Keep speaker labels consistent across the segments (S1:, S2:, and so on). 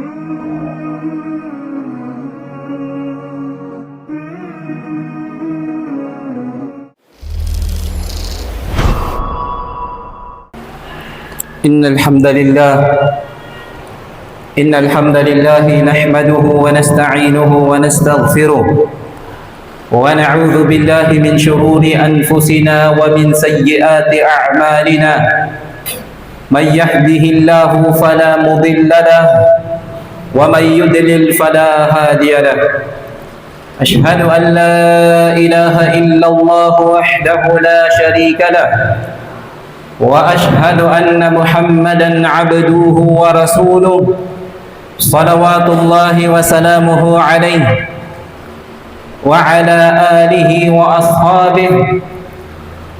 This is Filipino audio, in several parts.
S1: إن الحمد لله نحمده ونستعينه ونستغفره ونعوذ بالله من شرور أنفسنا ومن سيئات أعمالنا من يهده الله فلا مضل له ومن يضلل فلا هادي له أشهد أن لا إله إلا الله وحده لا شريك له وأشهد أن محمدًا عبده ورسوله صلوات الله وسلامه عليه وعلى آله وأصحابه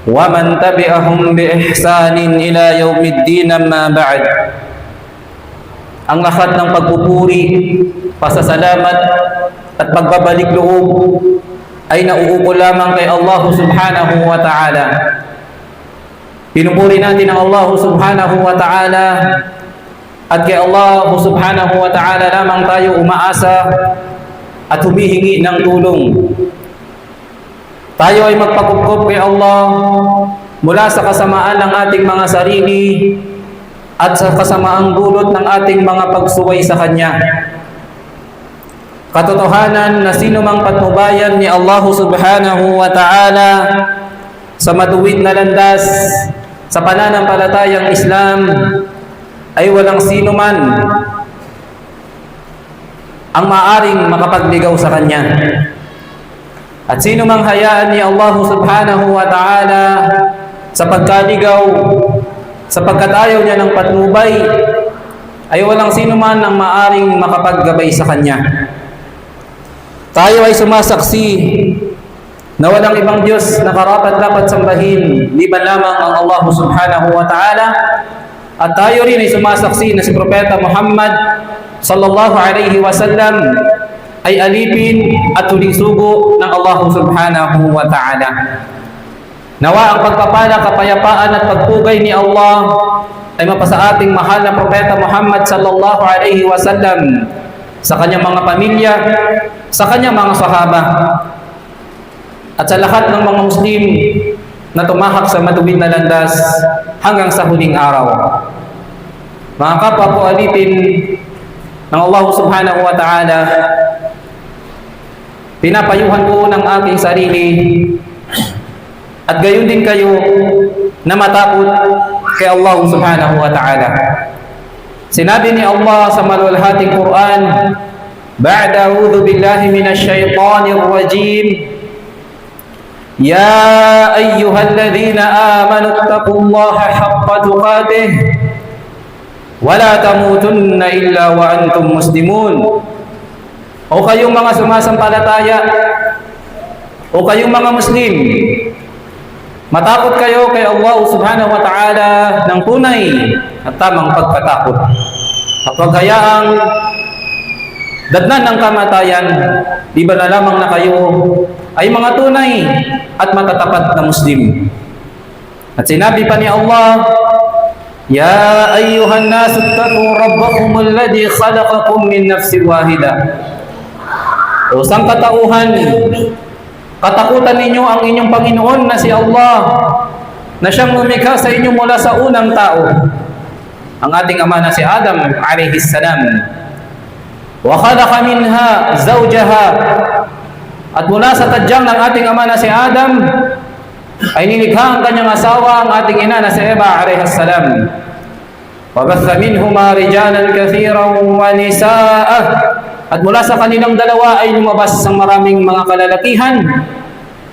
S1: ومن تبعهم بإحسان إلى يوم الدين. أما بعد, ang lahat ng pagpupuri, pasasalamat at pagbabalik loob ay nauupo lamang kay Allah subhanahu wa ta'ala. Pinupuri natin ang Allah subhanahu wa ta'ala at kay Allah subhanahu wa ta'ala lamang tayo umaasa at humihingi ng tulong. Tayo ay magpakupkop kay Allah mula sa kasamaan ng ating mga sarili at sa kasamaang dulot ng ating mga pagsuway sa Kanya. Katotohanan na sino mang patnubayan ni Allah subhanahu wa ta'ala sa matuwid na landas sa pananampalatayang Islam ay walang sino man ang maaring makapagligaw sa Kanya. At sino mang hayaan ni Allah subhanahu wa ta'ala sa pagkaligaw, sapagkat ayaw niya ng patnubay, ay walang sino man ang maaring makapaggabay sa Kanya. Tayo ay sumasaksi na walang ibang Diyos na karapat-dapat sambahin liban lamang ang Allah subhanahu wa ta'ala, at tayo rin ay sumasaksi na si Propeta Muhammad sallallahu alaihi wasallam ay alipin at huling sugo ng Allah subhanahu wa ta'ala. Nawa ang pagpapala, kapayapaan at pagpugay ni Allah ay mapasa ating mahal na Propeta Muhammad sallallahu alaihi wasallam, sa kanyang mga pamilya, sa kanyang mga sahaba, at sa lahat ng mga Muslim na tumahak sa matuwid na landas hanggang sa huling araw. Mga kapwa po alipin ng Allah subhanahu wa ta'ala, pinapayuhan ko ng aking sarili at gayon din kayo na matakot kay Allah subhanahu wa ta'ala. Sinabi ni Allah sa maluwalhating Quran, ba'da a'udhu billahi minash shaitanir rajim, يا أيها الذين آمنوا اتقوا الله حق تقاته ولا تموتن إلا وأنتم مسلمون. O kayong mga sumasampalataya, o kayong mga Muslim, matakot kayo kay Allah subhanahu wa ta'ala ng tunay at tamang pagkatakot, at huwag hayaang datnan ng kamatayan, di ba na lamang na kayo ay mga tunay at matatapat na Muslim. At sinabi pa ni Allah, ya ayyuhan nasu ittaqu rabbakum alladhi khalaqakum min nafsin wahida. O sang katauhan, katakutan ninyo ang inyong Panginoon na si Allah, na siyang lumikha sa inyo mula sa unang tao, ang ating ama na si Adam alayhi salam. Wa khalaqa minha zawjaha, at mula sa tadyang ng ating ama na si Adam ay nilikha ang kanyang asawa, ang ating ina na si Eva alayhi salam. Wa batha minhuma rijalan kathiran wa nisaa, at mula sa kanilang dalawa ay lumabas ang maraming mga kalalakihan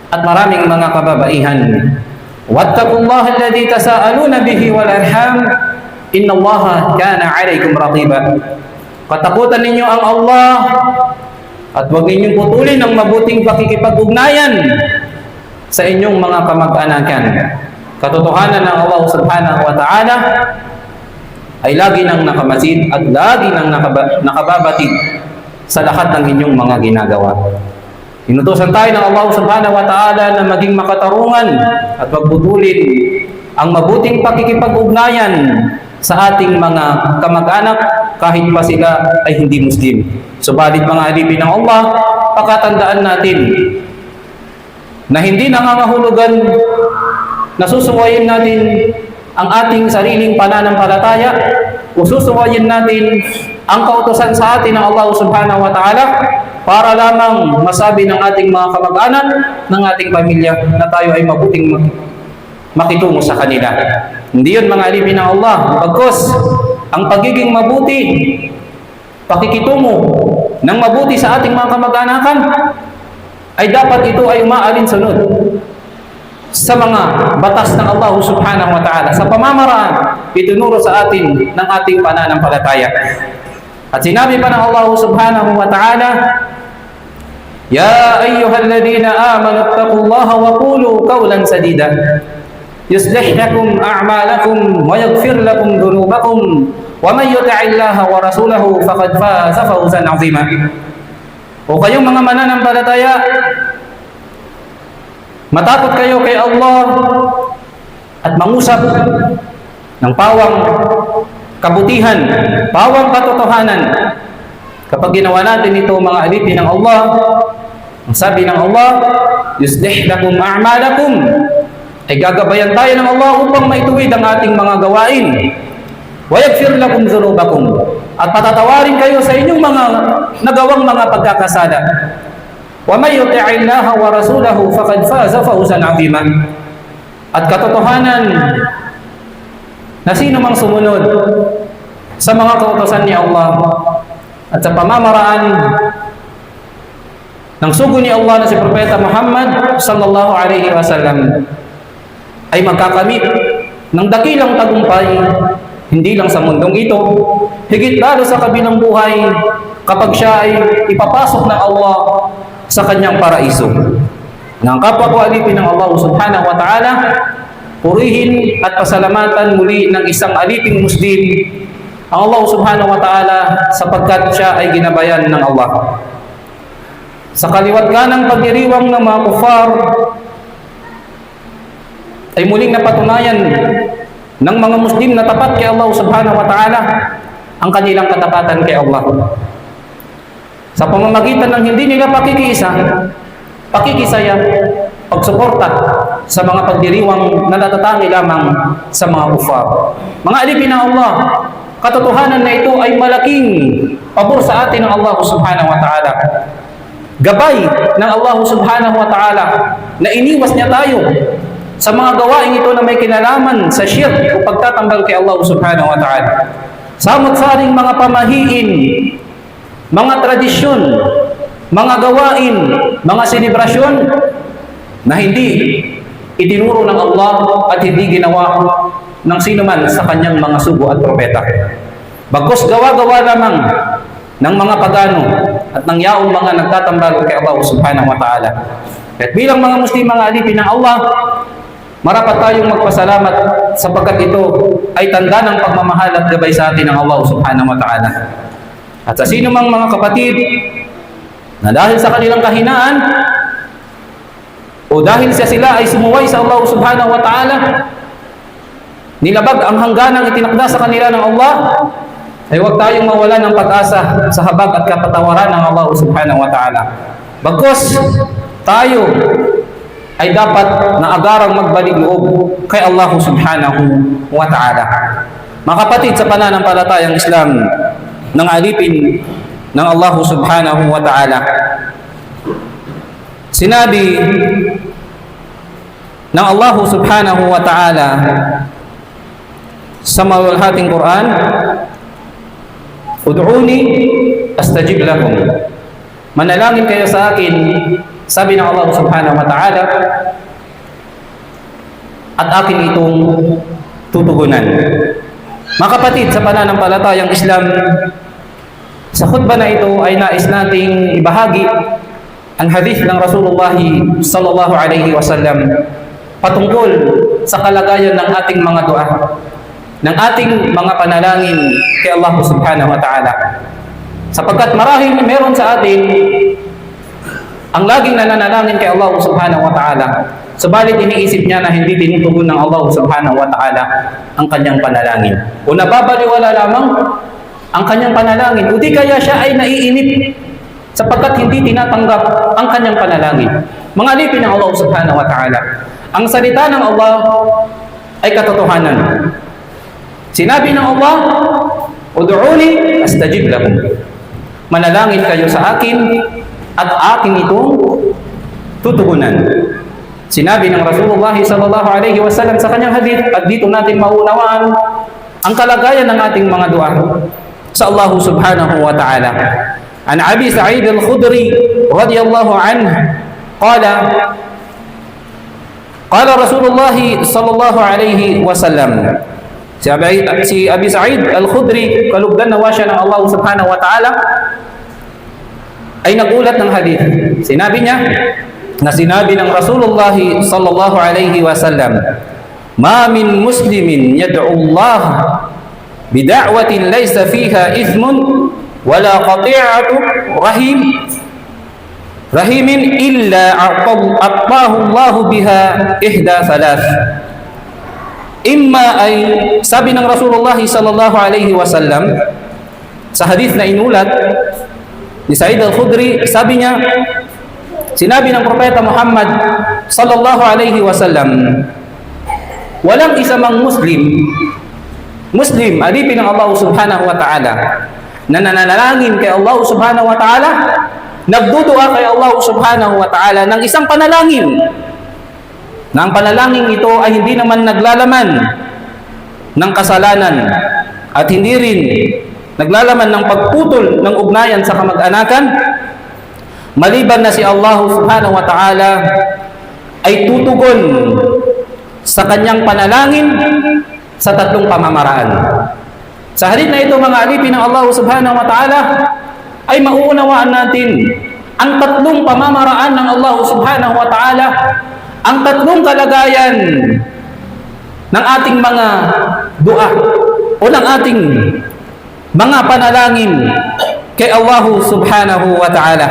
S1: at maraming mga kababaihan. Wattaqullaha alladhi tasaaluna bihi wal arham, innallaha kana alaykum raqiba. Katakutan ninyo ang Allah at huwag ninyong putulin ang mabuting pakikipag-ugnayan sa inyong mga kamag-anakan. Katotohanan ng Allah subhanahu wa ta'ala ay lagi nang nakamasid at lagi nang nakababatid sa lahat ng inyong mga ginagawa. Inutusan tayo ng Allah subhanahu wa ta'ala na maging makatarungan at huwag putulin ang mabuting pakikipag-ugnayan sa ating mga kamag-anak kahit pa sila ay hindi Muslim. Subalit mga alipin ng Allah, pakatandaan natin na hindi nangangahulugan na susuwayin natin ang ating sariling pananampalataya o susuwayin natin ang kautusan sa atin ng Allah subhanahu wa ta'ala para lamang masabi ng ating mga kamag-anak, ng ating pamilya na tayo ay mabuting makitungo sa kanila. Hindi yun mga alipin ng Allah. Bagkus, ang pagiging mabuti, pakikitungo ng mabuti sa ating mga kamag-anakan ay dapat ito ay umaalinsunod sa mga batas ng Allah subhanahu wa ta'ala, sa pamamaraan itinuro sa atin ng ating pananampalataya. At sinabi pa ng Allah subhanahu wa ta'ala, Ya ayyuhalladhina amanu ittaqullaha wa qulu qawlan sadida yuslih lakum a'malakum wa yaghfir lakum dhunubakum wa man yuti'illaha wa rasulahu faqad faza fawzan 'azima. O kayong mga mananampalataya, matakot kayo kay Allah at mangusap ng pawang kabutihan, pawang katotohanan. Kapag ginawa natin ito mga alipin ng Allah, ang sabi ng Allah, yuslih lakum a'malakum, ay gagabayan tayo ng Allah upang maituwid ang ating mga gawain. Wa yaghfir lakum dhunubakum, at patatawarin kayo sa inyong mga nagawang mga pagkakasala. Wa may yuti'illaha wa rasulahu faqad faza fawzan 'azima. At katotohanan na sino mang sumunod sa mga kautusan ni Allah at sa pamamaraan ng sugo ni Allah na si Propeta Muhammad sallallahu alaihi wasallam ay magkakamit ng dakilang tagumpay, hindi lang sa mundong ito, higit lalo sa kabilang buhay kapag siya ay ipapasok ng Allah sa kanyang paraiso. Ng kapwa ko alipin ng Allah subhanahu wa ta'ala, purihin at pasalamatan muli ng isang aliping Muslim ang Allah subhanahu wa ta'ala sapagkat siya ay ginabayan ng Allah. Sa kaliwat kanang pagdiriwang ng mga kufar ay muling napatunayan ng mga Muslim na tapat kay Allah subhanahu wa ta'ala ang kanilang katapatan kay Allah. Sa pamamagitan ng hindi nila pakikisaya, pagsuporta sa mga pagdiriwang na natatangi lamang sa mga kufar. Mga alipin ng Allah, katotohanan na ito ay malaking pabor sa atin ng Allah subhanahu wa ta'ala. Gabay ng Allah subhanahu wa ta'ala na iniwas niya tayo sa mga gawain ito na may kinalaman sa shirk o pagtatambal kay Allah subhanahu wa ta'ala. Samot-saring mga pamahiin, mga tradisyon, mga gawain, mga selebrasyon na hindi itinuro ng Allah at hindi ginawa ng sino man sa kanyang mga sugo at propeta. Bagkus gawa-gawa lamang ng mga pagano at ng yaong mga nagtatambal kay Allah subhanahu wa ta'ala. At bilang mga Muslim, mga alipin ng Allah, marapat tayong magpasalamat sapagkat ito ay tanda ng pagmamahal at gabay sa atin ng Allah subhanahu wa ta'ala. At sa sino mang mga kapatid na dahil sa kanilang kahinaan o dahil sa sila ay sumuway sa Allah subhanahu wa ta'ala, nilabag ang hangganang itinakda sa kanila ng Allah, ay huwag tayong mawala ng pag-asa sa habag at kapatawaran ng Allah subhanahu wa ta'ala. Bagkus tayo ay dapat na agarang magbalik loob kay Allah subhanahu wa ta'ala. Mga kapatid, sa pananampalatayang Islam ng alipin ng Allah subhanahu wa ta'ala, sinabi ng Allah subhanahu wa ta'ala sa maluwalhating Quran, Ud'uni astajib lakum. Manalangin kayo sa akin, sabi ng Allah subhanahu wa ta'ala, at akin itong tutugunan. Mga kapatid, sa pananampalatayang Islam, sa khutbah na ito ay nais nating ibahagi ang hadith ng Rasulullah sallallahu alaihi wasallam patungkol sa kalagayan ng ating mga dua, ng ating mga panalangin kay Allah subhanahu wa ta'ala. Sapagkat marahil meron sa atin ang laging nananalangin kay Allah subhanahu wa ta'ala, subalit iniisip niya na hindi tinutugon ng Allah subhanahu wa ta'ala ang kanyang panalangin. O nababaliwala lamang ang kanyang panalangin, o di kaya siya ay naiinip sapagkat hindi tinatanggap ang kanyang panalangin. Mga alipin ng Allah subhanahu wa ta'ala, ang salita ng Allah ay katotohanan. Sinabi ng Allah, ud'uni astajib lakum. Manalangin kayo sa akin at akin itong tutugunan. Sinabi ng Rasulullah sallallahu alaihi wasallam sa kanyang hadith, at dito natin maunawaan ang kalagayan ng ating mga dua sa Allah subhanahu wa ta'ala. An Abi Sa'id al-Khudri radiyallahu anhu qala qala Rasulullah sallallahu alaihi wasallam. Si Abi Sa'id al-Khudri, kalugdan nawa siya ng Allah subhanahu wa ta'ala, ay nagulat ng hadith. Sinabi niya na sinabi ng Rasulullah sallallahu alaihi wasallam, ma min muslimin yad'u Allah bida'watin laysa fiha ithmun wala qati'atu rahimin illa a'tahu Allah biha ihda thalath. Imma ay, sabi ng Rasulullah sallallahu alaihi wasallam sa hadith na inulat ni Sa'id al-Khudri, sabi niya, sinabi ng Propeta Muhammad sallallahu alaihi wasallam, walang isa mang Muslim, alipin ng Allah subhanahu wa ta'ala, na nananalangin kay Allah subhanahu wa ta'ala, nagdudua kay Allah subhanahu wa ta'ala ng isang panalangin, na ang panalangin ito ay hindi naman naglalaman ng kasalanan at hindi rin naglalaman ng pagputol ng ugnayan sa kamag-anakan, maliban na si Allah subhanahu wa ta'ala ay tutugon sa kanyang panalangin sa tatlong pamamaraan. Sa halip na ito, mga alipin ng Allah subhanahu wa ta'ala, ay mauunawaan natin ang tatlong pamamaraan ng Allah subhanahu wa ta'ala, ang tatlong kalagayan ng ating mga dua o ng ating mga panalangin kay Allah subhanahu wa ta'ala.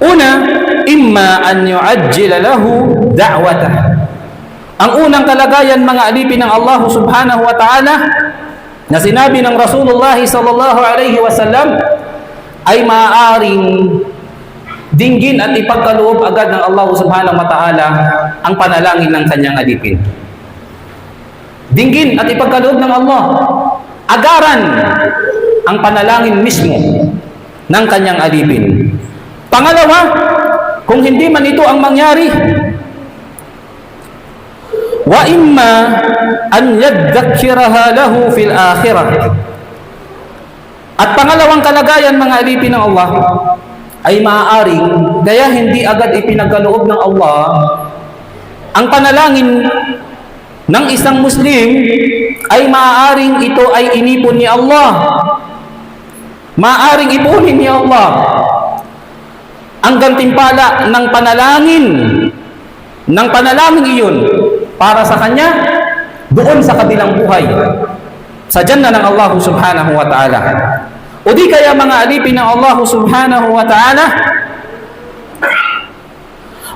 S1: Una, imma an yu'ajjila lahu da'watah. Ang unang kalagayan, mga alipin ng Allah subhanahu wa ta'ala, na sinabi ng Rasulullah sallallahu alaihi wasallam, ay maaaring dinggin at ipagkaloob agad ng Allah subhanahu wa ta'ala ang panalangin ng kanyang alipin. Dinggin at ipagkaloob ng Allah, agaran ang panalangin mismo ng kanyang alipin. Pangalawa, kung hindi man ito ang mangyari, wa imma an yadhakkiraha lahu fil akhirah. At pangalawang kalagayan, mga alipin ng Allah, ay maaaring kaya hindi agad ipinagkaloob ng Allah ang panalangin ng isang Muslim, ay maaaring ito ay inipon ni Allah. Maaaring ipunin ni Allah ang gantimpala ng panalangin iyon para sa kanya doon sa kabilang buhay, sa Jannah ng Allah subhanahu wa ta'ala. O di kaya, mga alipin ng Allah subhanahu wa ta'ala,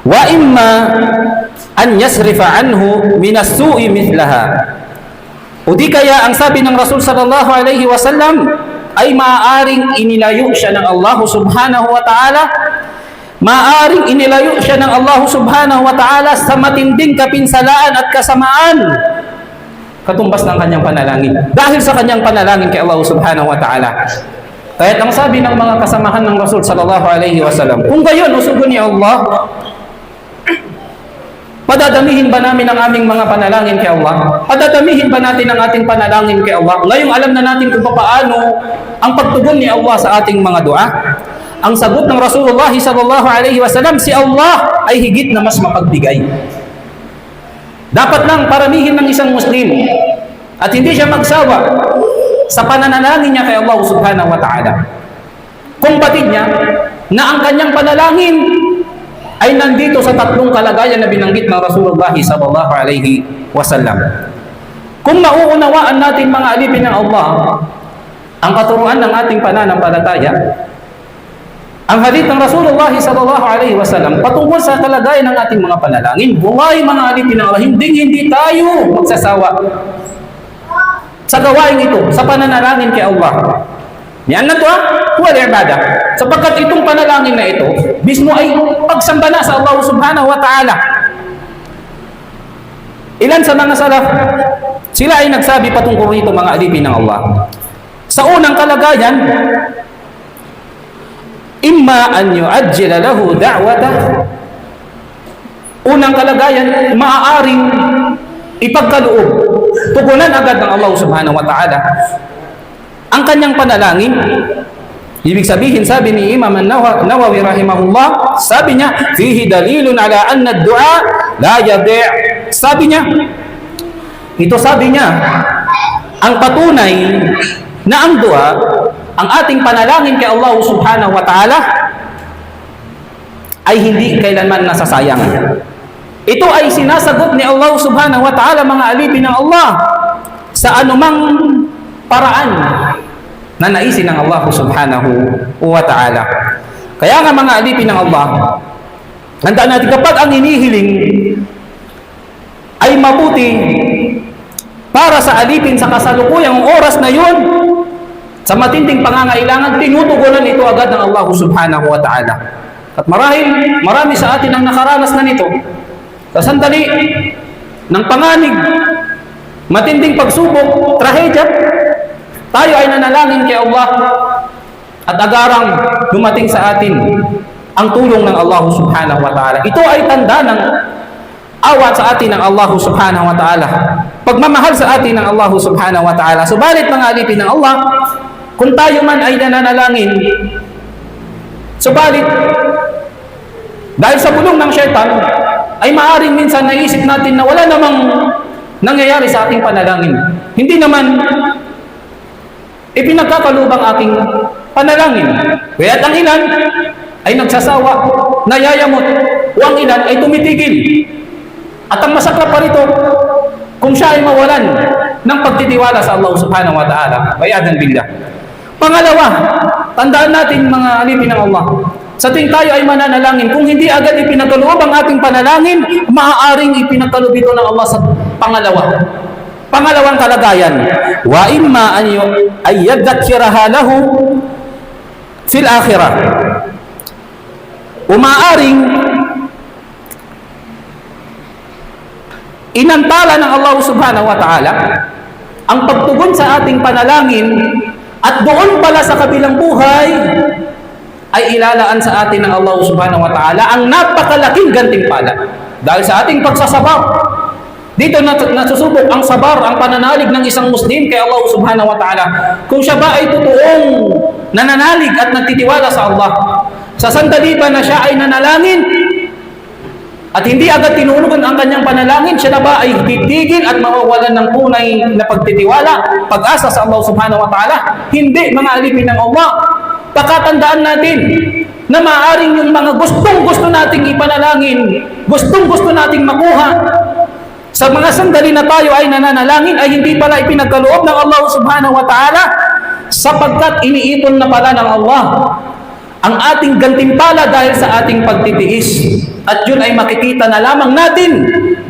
S1: wa imma an yasrifa anhu minas su'i mithlaha. O di kaya, ang sabi ng Rasul sallallahu alaihi wasallam, ay maaaring inilayo siya ng Allah subhanahu wa ta'ala, maaaring inilayo siya ng Allah subhanahu wa ta'ala sa matinding kapinsalaan at kasamaan, katumbas ng kanyang panalangin, dahil sa kanyang panalangin kay Allah subhanahu wa ta'ala. Kaya't ang sabi ng mga kasamahan ng Rasul sallallahu alaihi wasallam, kung gayon usugon ni Allah, padadamihin ba namin ang aming mga panalangin kay Allah? Padadamihin ba natin ang ating panalangin kay Allah? Ngayong alam na natin kung paano ang pagtugon ni Allah sa ating mga dua. Ang sagot ng Rasulullah sallallahu alaihi wasallam, si Allah ay higit na mas mapagbigay. Dapat lang paramihin ng isang Muslim at hindi siya magsawa sa pananalangin niya kay Allah subhanahu wa ta'ala. Kung batid niya na ang kanyang panalangin ay nandito sa tatlong kalagayan na binanggit ng Rasulullah sallallahu alaihi wasallam. Kung mauunawaan natin, mga alipin ng Allah, ang katuruan ng ating pananampalataya, ang hadith ng Rasulullah sallallahu alaihi wasallam patungkol sa kalagayan ng ating mga panalangin. Wallahi mga alipin ng Allah, hindi tayo magsasawa sa gawain ito, sa pananalangin kay Allah. Yan na to huwag ibadah. Sapagkat itong panalangin na ito, mismo ay pagsamba na sa Allah subhanahu wa ta'ala. Ilan sa mga salaf, sila ay nagsabi patungkol rito mga alipin ng Allah. Sa unang kalagayan, imma an yu'ajjila lahu da'watah. Unang kalagayan, maaaring ipagkaloob, tugunan agad ng Allah subhanahu wa ta'ala ang kanyang panalangin. Ibig sabihin, sabi ni Imam An-Nawawi rahimahullah, sabi niya, fihi dalilun ala anna ad-du'a la yadi'. Sabi niya, ang patunay na ang dua, ang ating panalangin kay Allah subhanahu wa ta'ala ay hindi kailanman nasasayang. Ito ay sinasagot ni Allah subhanahu wa ta'ala, mga alipin ng Allah, sa anumang paraan na naisin ng Allah subhanahu wa ta'ala. Kaya nga mga alipin ng Allah, tandaan natin, kapag ang inihiling ay mabuti para sa alipin sa kasalukuyang oras na yun, sa matinding pangangailangan, tinutugunan ito agad ng Allah subhanahu wa ta'ala. At marami sa atin ang nakaranas na nito. Sa sandali ng panganib, matinding pagsubok, trahedya, tayo ay nanalangin kay Allah at agarang dumating sa atin ang tulong ng Allah subhanahu wa ta'ala. Ito ay tanda ng awa sa atin ng Allah subhanahu wa ta'ala, pagmamahal sa atin ng Allah subhanahu wa ta'ala. Subalit mga alipin ng Allah, kung tayo man ay nananalangin, subalit dahil sa bulong ng syaitan, ay maaaring minsan naisip natin na wala namang nangyayari sa ating panalangin. Hindi naman ipinagkakalubang aking panalangin. Kaya't ang ilan ay nagsasawa, nayayamot, o ang ilan ay tumitigil. At ang masaklap pa rito, kung siya ay mawalan ng pagtitiwala sa Allah subhanahu wa ta'ala, bayadan billah. Pangalawa, tandaan natin mga alipin ng Allah, sa tuwing tayo ay mananalangin, kung hindi agad ipinagkaloob ang ating panalangin, maaaring ipinagkaloob ito ng Allah sa pangalawang kalagayan. Wa imma an yadhakkiraha lahu fil akhirah. Umaaring inantala ng Allah subhanahu wa ta'ala ang pagtugon sa ating panalangin, at doon pala sa kabilang buhay ay ilalaan sa atin ng Allah subhanahu wa ta'ala ang napakalaking gantimpala. Dahil sa ating pagsasabar, dito nasusubok ang sabar, ang pananalig ng isang Muslim kay Allah subhanahu wa ta'ala. Kung siya ba ay totoong nananalig at nagtitiwala sa Allah, sa sandali ba na siya ay nanalangin at hindi agad tinunugan ang kanyang panalangin, siya na ba ay titigil at mawawalan ng tunay na pagtitiwala, pag-asa sa Allah subhanahu wa ta'ala? Hindi, mga alipin ng Allah. Pakatandaan natin na maaaring yung mga gustong-gusto nating ipanalangin, gustong-gusto nating makuha, sa mga sandali na tayo ay nananalangin, ay hindi pala ipinagkaloob ng Allah subhanahu wa ta'ala, sapagkat iniipon na pala ng Allah ang ating gantimpala dahil sa ating pagtitiis. At yun ay makikita na lamang natin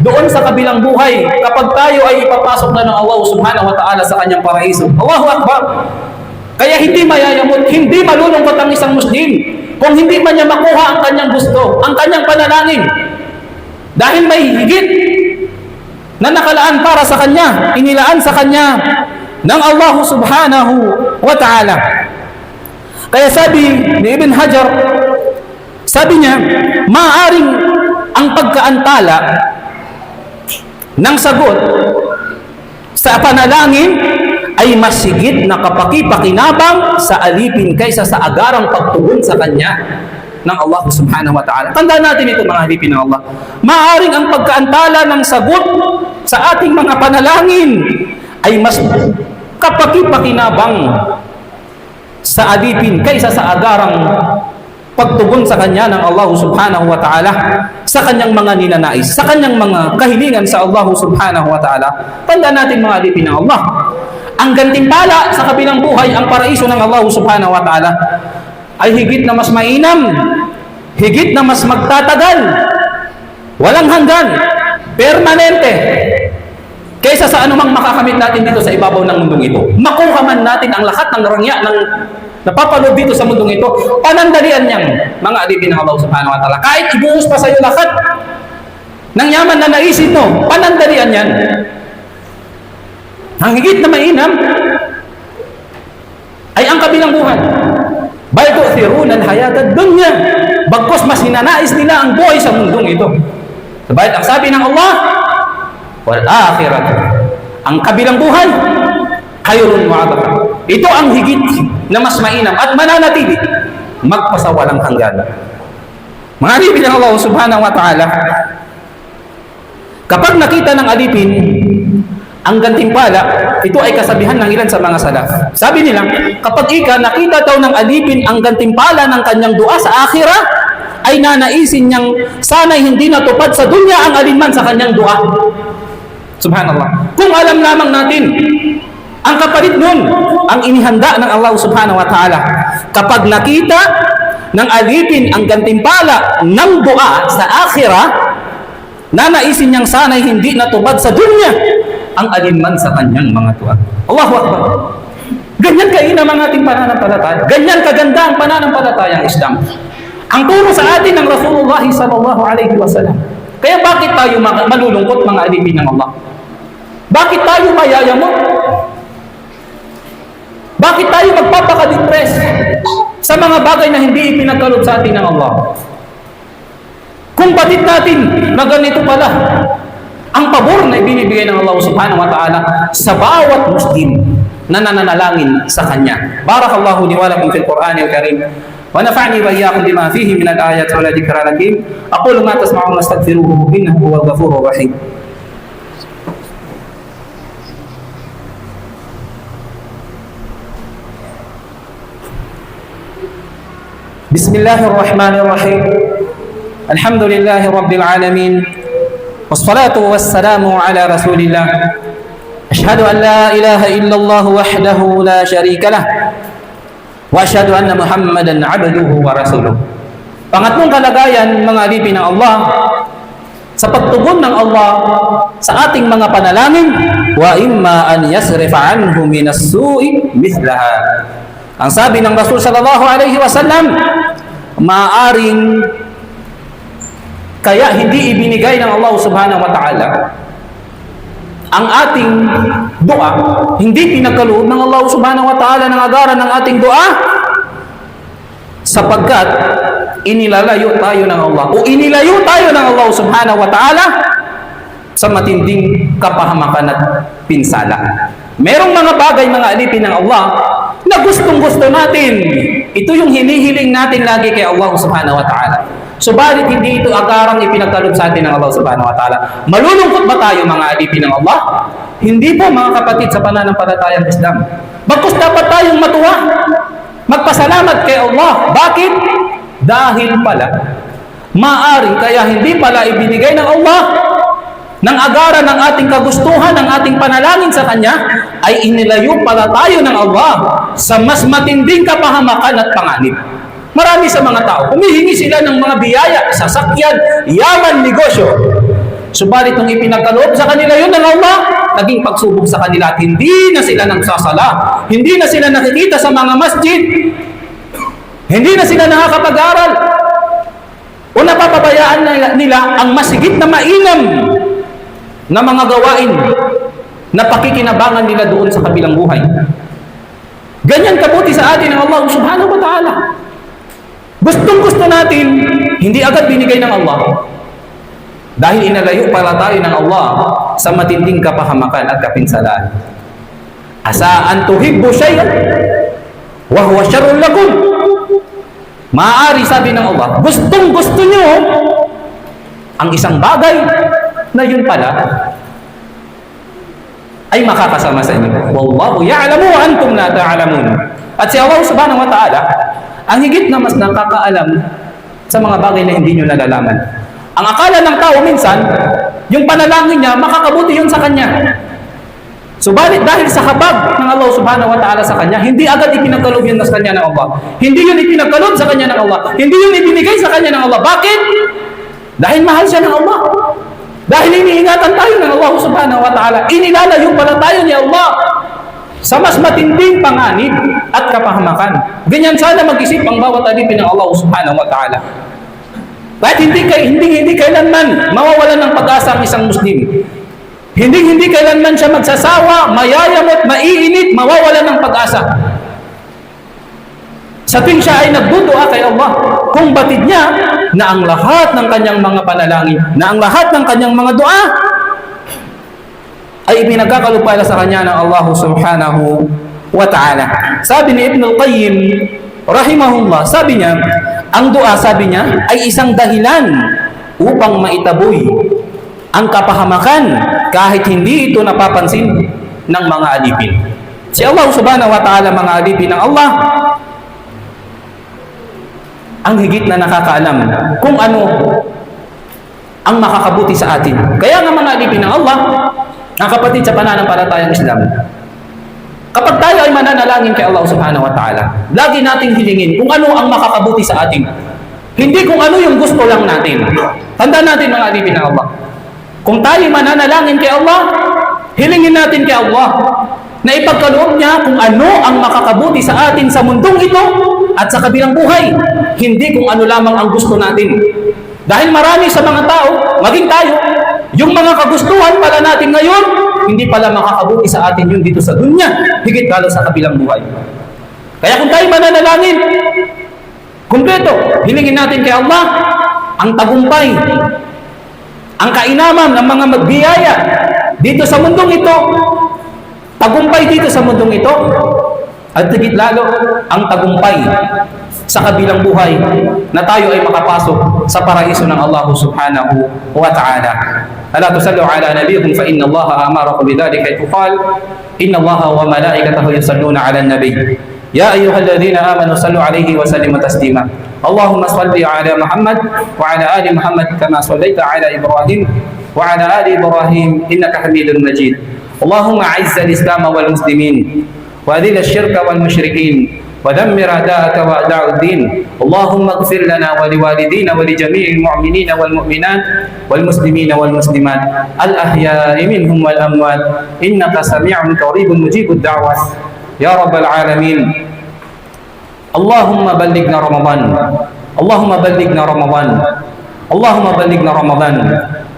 S1: doon sa kabilang buhay kapag tayo ay ipapasok na ng Allah subhanahu wa ta'ala sa kanyang paraiso. Allahu Akbar! Kaya hindi mayayamot, hindi malulungkot ang isang Muslim kung hindi man niya makuha ang kanyang gusto, ang kanyang panalangin. Dahil may higit na nakalaan para sa kanya, inilaan sa kanya ng Allah subhanahu wa ta'ala. Kaya sabi ni Ibn Hajar, sabi niya, maaaring ang pagkaantala ng sagot sa panalangin ay mas higit na kapakipakinabang sa alipin kaysa sa agarang pagtugon sa kanya ng Allah subhanahu wa ta'ala. Tandaan natin ito mga alipin ng Allah. Maaaring ang pagkaantala ng sagot sa ating mga panalangin ay mas kapakipakinabang sa alipin kaysa sa agarang pagtugon sa kanya ng Allah subhanahu wa ta'ala sa kanyang mga ninanais, sa kanyang mga kahilingan sa Allah subhanahu wa ta'ala. Tandaan natin mga alipin ng Allah, ang gantimpala sa kabilang buhay, ang paraiso ng Allah subhanahu wa ta'ala, ay higit na mas mainam, higit na mas magtatagal, walang hanggan, permanente, kaysa sa anumang makakamit natin dito sa ibabaw ng mundong ito. Makuha man natin ang lahat ng rangya ng napapalob dito sa mundong ito, panandalian niyang mga alipin ng Allah subhanahu wa ta'ala. Kahit ibuhos pa sa iyo lahat ng yaman na naisip mo, panandalian yan. Ang higit na mainam ay ang kabilang buhay. Bal tu'thiruna al-hayata ad-dunya. Bagkus mas hinanais nila ang buhay sa mundong ito. Sabalit ang sabi ng Allah, wal akhiratu, ang kabilang buhay, khayrun wa abqa. Ito ang higit na mas mainam at mananatili magpasawalang hanggan. Mga alipin ng Allah subhanahu wa ta'ala, kapag nakita ng alipin ang gantimpala, ito ay kasabihan ng ilan sa mga salaf. Sabi nila, kapag nakita daw ng alipin ang gantimpala ng kanyang dua sa akhirah, ay nanaisin niyang sana'y hindi natupad sa dunya ang alinman sa kanyang dua. Subhanallah. Kung alam lamang natin ang kapalit nun, ang inihanda ng Allah subhanahu wa ta'ala. Kapag nakita ng alipin ang gantimpala ng dua sa akhirah, nanaisin niyang sana'y hindi natupad sa dunya ang alinman sa kanyang mga dua. Allahu Akbar. Ganyan kainam ang ating pananampalataya. Ganyan kaganda ang pananampalatayang Islam. Ang turo sa atin ng Rasulullah sallallahu alaihi wasallam. Kaya bakit tayo malulungkot, mga alipin ng Allah? Bakit tayo mayayamot? Bakit tayo magpapaka-depress sa mga bagay na hindi ipinagkaloob sa atin ng Allah? Kung batid natin na ganito pala ang pabor na ibinibigay ng Allah subhanahu wa ta'ala sa bawat Muslim na nananalangin sa Kanya. Barakallahu li wa lakum fil Qur'anil Karim wa nafa'ni wa iyyakum bima fihi min al-ayati wal dhikra al-hakim. Aqulu ma tasma'un wastaghfiruhu innahu huwal ghafurur rahim. Bismillahirrahmanirrahim. Alhamdulillahi rabbil alamin. Wassalatu wassalamu ala rasulillah. Ashhadu an la ilaha illallah wahdahu la syarika lah. Wa ashhadu anna Muhammadan abduhu wa rasuluh. Pangatlong kalagayan, mga alipin ng Allah, sa pagtugon ng Allah sa ating mga panalangin, wa imma an yasrifa anhu minas su'i mithlaha. Ang sabi ng Rasul sallallahu alaihi wasallam, maaring kaya hindi ibinigay ng Allah subhanahu wa ta'ala ang ating dua, hindi pinagkaloob ng Allah subhanahu wa ta'ala ng agaran ng ating dua, sapagkat inilalayo tayo ng Allah o inilayo tayo ng Allah subhanahu wa ta'ala sa matinding kapahamakan at pinsala. Merong mga bagay, mga alipin ng Allah, na gustong-gusto natin. Ito yung hinihiling natin lagi kay Allah subhanahu wa ta'ala. Subalit hindi ito agarang ipinagkaloob sa atin ng Allah subhanahu wa ta'ala. Malulungkot ba tayo, mga alipin ng Allah? Hindi po, mga kapatid, sa pananampalatayang Islam. Bagkus dapat tayong matuwa, magpasalamat kay Allah. Bakit? Dahil pala, maaring kaya hindi pala ibinigay ng Allah ng agaran ng ating kagustuhan, ng ating panalangin sa Kanya, ay inilayo pala tayo ng Allah sa mas matinding kapahamakan at panganib. Marami sa mga tao, humihingi sila ng mga biyaya, sasakyan, yaman, negosyo. Subalit nung ipinagkaloob sa kanila yun ng Allah, naging pagsubok sa kanila at hindi na sila nagsasala, hindi na sila nakikita sa mga masjid, hindi na sila nakakapag-aral, o napapabayaan nila ang masigit na mainam na mga gawain na pakikinabangan nila doon sa kabilang buhay. Ganyan kabuti sa atin ng Allah subhanahu wa ta'ala. Gustong-gusto natin, hindi agad binigay ng Allah. Dahil inalayo pala tayo ng Allah sa matinding kapahamakan at kapinsalaan. Asa an tuhibbu shay'an wa huwa syarrun lakum. Maaari, sabi ng Allah, gustong-gusto nyo ang isang bagay na yun pala ay makakasama sa inyo. Wallahu ya'lamu wa antum la ta'lamun. At si Allah subhanahu wa ta'ala ang higit na mas nakakaalam sa mga bagay na hindi nyo nalalaman. Ang akala ng tao minsan, yung panalangin niya, makakabuti yun sa kanya. Subalit dahil sa habag ng Allah subhanahu wa ta'ala sa kanya, hindi agad ipinagkaloob yun sa kanya ng Allah. Hindi yun ipinagkaloob sa kanya ng Allah. Hindi yun ibinigay sa kanya ng Allah. Bakit? Dahil mahal siya ng Allah. Dahil iniingatan tayo ng Allah subhanahu wa ta'ala. Inilalayo pala tayo ni Allah sa mas matinding panganib at kapahamakan. Ganyan sana mag-isip ang bawat alipin ng Allah subhanahu wa ta'ala. Kahit hindi kailanman mawawalan ng pag-asa ang isang Muslim. Hindi kailanman siya magsasawa, mayayamot, maiinit, mawawalan ng pag-asa. Sa tuwing siya ay nagdudua kay Allah, kung batid niya na ang lahat ng kanyang mga panalangin, na ang lahat ng kanyang mga dua ay ipinagkakalupala sa kanya ng Allah subhanahu wa ta'ala. Sabi ni Ibn al-Qayyim, rahimahullah, sabi niya, ang dua, sabi niya, ay isang dahilan upang maitaboy ang kapahamakan kahit hindi ito napapansin ng mga alipin. Si Allah subhanahu wa ta'ala, mga alipin ng Allah, ang higit na nakakaalam kung ano ang makakabuti sa atin. Kaya nga mga alipin ng Allah, ang kapatid sa pananampalatayang Islam, kapag tayo ay mananalangin kay Allah subhanahu wa ta'ala, lagi nating hilingin kung ano ang makakabuti sa atin. Hindi kung ano yung gusto lang natin. Tandaan natin mga alipin ng Allah. Kung tayo mananalangin kay Allah, hilingin natin kay Allah na ipagkaloob niya kung ano ang makakabuti sa atin sa mundong ito at sa kabilang buhay. Hindi kung ano lamang ang gusto natin. Dahil marami sa mga tao, maging tayo, yung mga kagustuhan pala natin ngayon, hindi pala makakabuti sa atin yun dito sa dunya, higit lalo sa kabilang buhay. Kaya kung tayo mananalangin, kumpleto, hilingin natin kay Allah ang tagumpay, ang kainaman ng mga magbiyaya dito sa mundong ito, tagumpay dito sa mundong ito, at higit lalo ang tagumpay sa kabilang buhay na tayo ay makapasok sa paraiso ng Allah subhanahu wa ta'ala. Ala tusallu ala nabiyikum fa inna Allah amarakum bidhalika tuqal inna Allah wa malaikatahu yusalluna ala nabi ya ayyuhalladhina amanu sallu alayhi wa sallimu taslima. Allahumma salli ala Muhammad wa ala ali Muhammad kama sallaita ala Ibrahim wa ala ali Ibrahim innaka Hamidun Majid. Allahumma a'izz al-islam wal muslimin wa adhil ash-shirka wal mushrikin ودمر أعداءك وأعداء الدين. اللهم اغفر لنا ولوالدينا ولجميع المؤمنين والمؤمنات والمسلمين والمسلمات الأحياء منهم والأموات إنك سميع قريب مجيب الدعوة يا رب العالمين. اللهم بلغنا رمضان، اللهم بلغنا رمضان، اللهم بلغنا رمضان.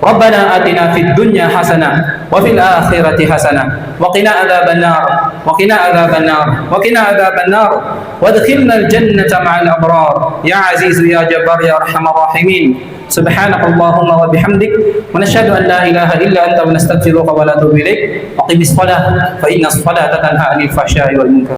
S1: ربنا آتنا في الدنيا حسنة وفي الآخرة حسنة وقنا عذاب النار، وقنا عذاب النار، وقنا عذاب النار، وادخلنا الجنة مع الأبرار يا عزيز يا جبار يا أرحم الراحمين. سبحانك اللهم وبحمدك ونشهد أن لا إله إلا أنت ونستغفرك ونتوب إليك. أقم الصلاة فإن الصلاة تنهى عن الفحشاء والمنكر.